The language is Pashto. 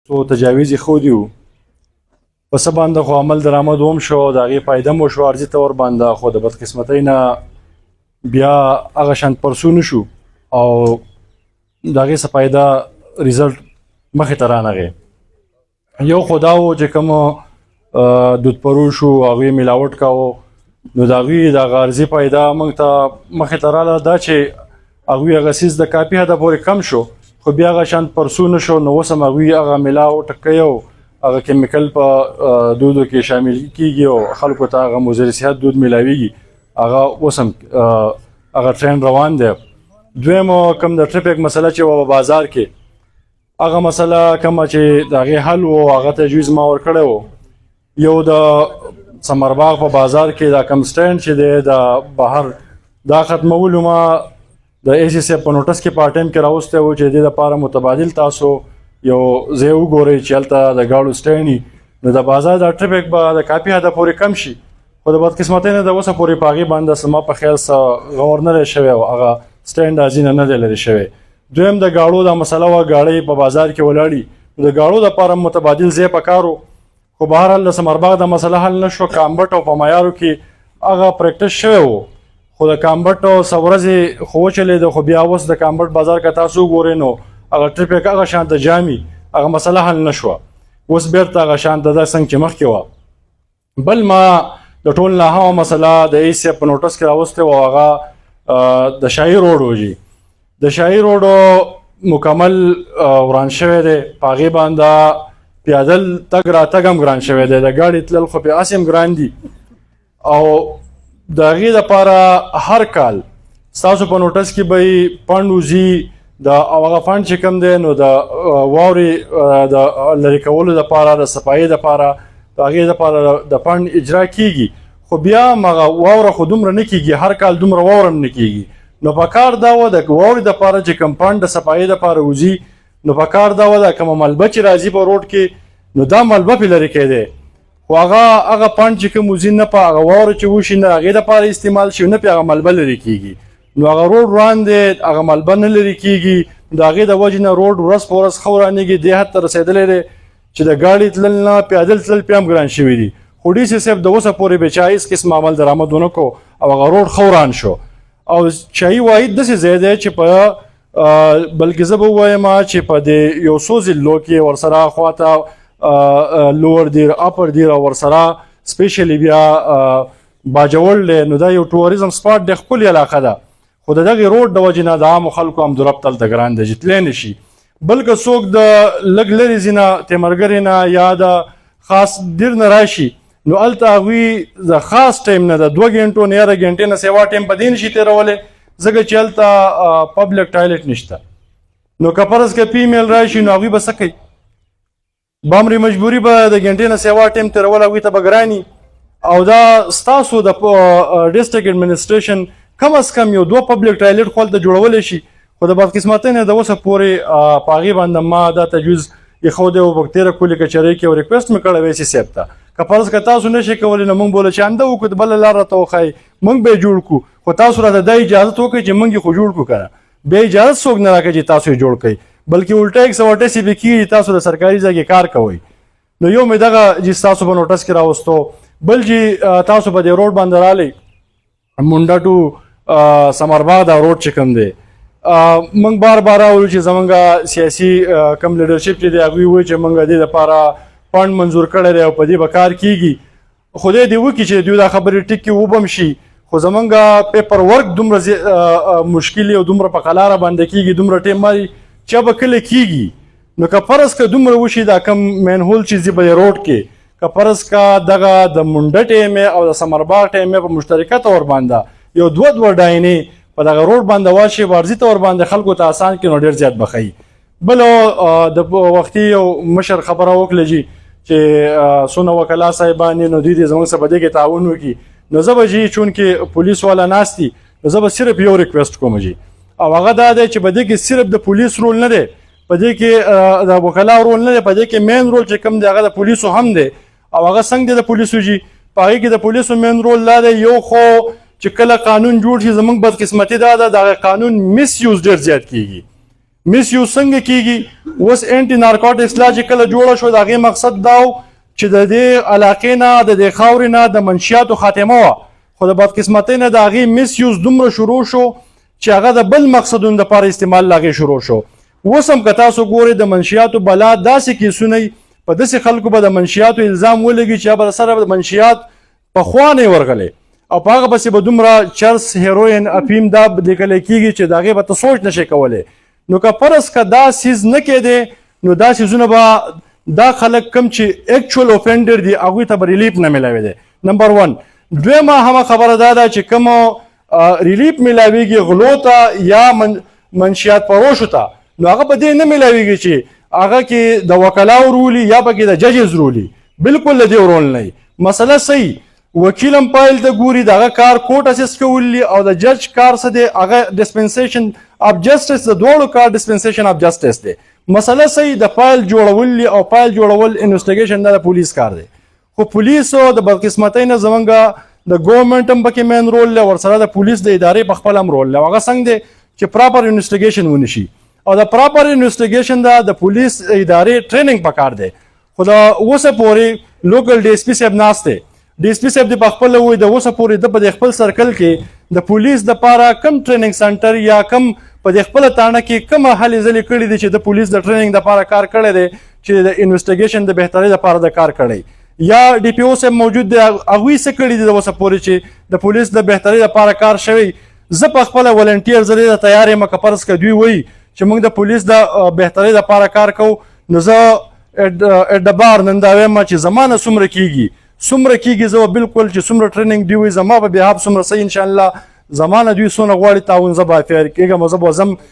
څو تجاویز یې ښودي وو په څه باندې خو عمل درآمد هم شو د هغې فایده مو شو عرضي طور باندې خو د بدقسمتۍ نه بیا هغه شان پرسو نه شو او د هغې څه فایده ریزلټ مخې ته رانغی یو خو دا و چې کوم دود پروش و هغوی ملاوټ کاوه نو د هغوی د هغه عرضي فایده موږ ته مخې ته راله دا چې هغوی هغه څیز د کافي حده پورې کم شو خو بیا هغه شان پرسو نه شو نو اوس هم هغوی هغه ملاوټ کوي او هغه کیمیکل په دودو کې شامل کیږي او خلکو ته هغه مضر صحت دود ملاویږي هغه اوس هم هغه ټرینډ روان دی دویم کوم د ټریفک مسله چې وه بازار کې هغه مسله کومه چې د هغې حل و هغه تجویز ما ورکړی و یو د ثمرباغ په بازار کې دا کم سټینډ چې دی د بهر دا ختمولو ما د اے سی صاحب په نوټس کې په ټایم کې راوستی و چې د دې دپاره متبادل تاسو یو ځای وګورئ چې هلته د ګاډو سټینډ وي نو د بازار دا ټریفک به د کافي حده پورې کم شي خو د بدقسمتۍ نه د اوسه پورې په هغې باندې زما په خیال څه غور نه دی شوی او هغه سټینډ ځینې نه دی لرې شوی دویم د ګاړو دا مسله وه ګاړۍ په بازار کې ولاړي د ګاړو دپاره متبادل ځای پکار و خو بهرحال د ثمرباغ د مسله حل نه شو کامبټ او په معیارو کې هغه پریکټس شوی و خو د کامبټ څه ورځې خو وچلېده خو بیا اوس د کامبټ بازار که تاسو وګورئ نو هغه ټریفک هغه شانته جامي هغه مسله حل نه شوه اوس بیرته هغه شانته ده څنګه چې مخکې وه بل ما د ټول نه اهمه مسله د ای سی په نوټس کې راوستی و هغه د شاهي روډ و جي د شاهي روډ مکمل وران شوی دی په هغې باندې پیادل تګ راتګ هم ګران شوی دی د ګاډي تلل خو پې هسې هم ګران دي او د هغې دپاره هر کال ستاسو په نوټس کې به یې فنډ وځي او هغه فنډ چې کوم دی نو د واورې د لرې کولو دپاره د صفایي دپاره د هغې دپاره د فنډ اجرا کیږي خو بیا هم هغه واوره خو دومره نه کیږي هر کال دومره واوره هم نه کیږي نو په کار دا وه د واورې دپاره چې کوم فنډ د صفایي دپاره وځي نو په کار دا وه د کومه ملبه چې راځي په روډ کې نو دا ملبه پې لرې کیدی خو هغه فنډ چې کوم وځي نه په هغه واوره چې وشي نه هغې دپاره استعمال شي نه پې هغه ملبه لرې کیږي نو هغه روډ روان دی هغه ملبه نه لرې کیږي د هغې د وجې نه روډ ورځ په ورځ ښه ورانېږي دې حد ته رسېدلی دی چې د ګاډي تلل نه پیادل تلل پې هم ګران شوي دي خو ډي سی صاحب د اوسه پورې بې چا هېڅ قسم عمل درآمد ونه کړو او هغه روډ ښه وران شو او چایي واحد داسې ځای دی چې په بلکې زه به ووایم چې په دې یو څو ضلعو کې ورسره خواته لوور دیر اپر دیر او ورسره سپیشلی بیا باجوړ دی نو دا یو ټوریزم سپاټ دی ښکلې علاقه ده خو د دغې روډ د وجې نه د عامو خلکو هم درب تلته ګران دی چې تلی نه شي بلکې څوک د لږ لرې ځي نه تیمرګرې نه یا د خاص دیر نه راشي نو هلته هغوی د خاص ټایم نه د 2 ګنټو نه یا د ګنټې نه سوا ټایم په دې نشي تېرولی ځکه چې هلته پبلک ټایلټ نشته نو که فرض که فیمیل راشي نو هغوی به څه کوي بامري مجبوري به د ګنټې نه سوا ټایم تېرول هغوی ته به ګراني او دا ستاسو د ډسټرکټ ایډمنسټریشن کم از کم یو 2 پبلک ټایلټ خو هلته جوړولی شي خو د بدقسمتۍ نه د اوسه پورې په هغې باندې ما دا تجویز ایښودی و په تېره کلي کچرۍ کې او ریکویسټ مې کړی وی سی صاحب ته که فرض که تاسو نشئ کولی نو موږ بوله چې همده وکړو بله لار راته وښایي موږ به یې جوړ کړو خو تاسو راته دا اجازت وکړئ چې موږ یې خو جوړ کړو که نه بیا اجازت څوک نه راکوي چې تاسو یې جوړ کړئ بلکې الټا 188 پې کېږي تاسو د سرکاري ځای کې کار کوئ نو یو مې دغه چې ستاسو په نوټس کې راوستو بل چې تاسو په دې روډ باندې رالی منډه ټو ثمرباغ دا روډ چې کوم دی موږ بار بار اورو چې زمونږ سیاسي کم لیډرشپ چې دی هغوی وایي چې موږ دې دپاره فنډ منظور کړی دی او په دې به کار کیږي خدای دې وکړي چې دوی دا خبرې ټیک کې وبم شي خو زمونږ پیپر ورک دومره مشکل او دومره په قلاره باندې کیږي دومره ټیم ماري چې به کله کیږي نو که فرض که دومره وشي دا کم مین هول چې ځي به روډ کې که فرض که دغه د منډه ټیم او د ثمرباغ ټیم په مشترکه طور باندې یو 2 ډاینې په دغه روډ باندې واچي وارزي طور باندې خلکو ته اسان کې نو ډېر زیات بخښي بل د وختي یو مشر خبره وکړه جي چې څونه وکلا صاحبان نو دوی دې زموږ سره په دې کې تعاون وکړي نو زه به جي چونکې پولیس والا ناست دي نو زه به صرف یو ریکویسټ کوم جي او هغه دا دی چې په دې کې صرف د پولیس رول نه دی په دې کې د وکلا رول نه دی په دې کې مین رول چې کوم دی هغه د پولیسو هم دی او هغه څنګه دی د پولیسو جي په هغې کې د پولیسو مین رول دا دی یو خو چې کله قانون جوړ شي زموږ بدقسمتي دا ده دغه قانون مس یوز ډېر زیات کیږي میس یوز څنګه کیږي اوس انټي نارکوټکس لا چې کله جوړه شو د هغې مقصد دا و چې د دې علاقې نه د دې خاورې نه د منشیاتو خاتمه وه خو د بدقسمتۍ نه د هغې میس یوز دومره شروع شو چې هغه د بل مقصدونو دپاره استعمال له هغې شروع شو. اوس هم که تاسو ګورئ د منشیاتو بلا داسې کیسونه په داسې خلکو به د منشیاتو الزام ولګي چې به سره د منشیات پخوا نه ورغلی او په هغه پسې به دومره چرس هیروین افیم دا لیکلی کېږي چې د هغې به ته سوچ نشئ کولی. نو که فرض که دا سیز نه کېدی نو دا سیزونه به دا خلک کم چې اکچوال اوفینډر دي هغوی ته به ریلیف نه میلاوی دی. نمبر 1. دویمه همه خبره دا ده چې کوم ریلیف میلاویږي غلو ته یا منشیات فروشو ته نو هغه په دې نه میلاویږي چې هغه کې د وکلاو رولي یا پکې د ججز رولي بالکل د دې رول نه مسله صحیح وکیل هم پایل ته ګوري د هغه کار کوټ اسیس کولی او د جج کار څه دی هغه ډسپنسیشن اف جسټس د دوړو کار ډسپنسیشن اف جسټس دی مسله صحیح د فایل جوړول او فایل جوړول انویسټیګیشن د پولیس کار دی خو پولیسو د بدقسمتۍ نه زمونږ د ګورنمنټ هم پکې مین رول دی ورسره د پولیس د ادارې په خپل هم رول دی هغه څنګه دی چې پراپر انویسټیګیشن ونشي او د پراپر انویسټیګیشن د پولیس ادارې ټریننګ پکار دی خو د اوسه پورې لوکل ډي اس پي صاحب ناست دی ډي اس پي صاحب د خپل وای د اوسه پورې د په خپل سرکل کې د پولیس د پاره کم ټریننګ سنټر یا کم په خپل تانه کې کوم حل ځلې کړي دي چې د پولیس د ټریننګ د پاره کار کړی دی چې د انویسټیګیشن د بهترۍ لپاره د کار کړی یا ډي پی او صاحب موجود دی هغوی څه کړي دي د اوسه پورې چې د پولیس د بهترۍ لپاره کار شوی زه په خپله ولنټیر ځلې تیار یم که فرض که دوی وایي چې موږ د پولیس د بهترۍ لپاره کار کوو نو زه اډبار نن دا وایم چې زما نه څومره کیږي زه بالکل چې څومره ټریننګ دی وي زما په بهاب څومره صحیح انشاءالله زما نه دوی څونه غواړي تعاون زه به افیر کېږم زه به ځم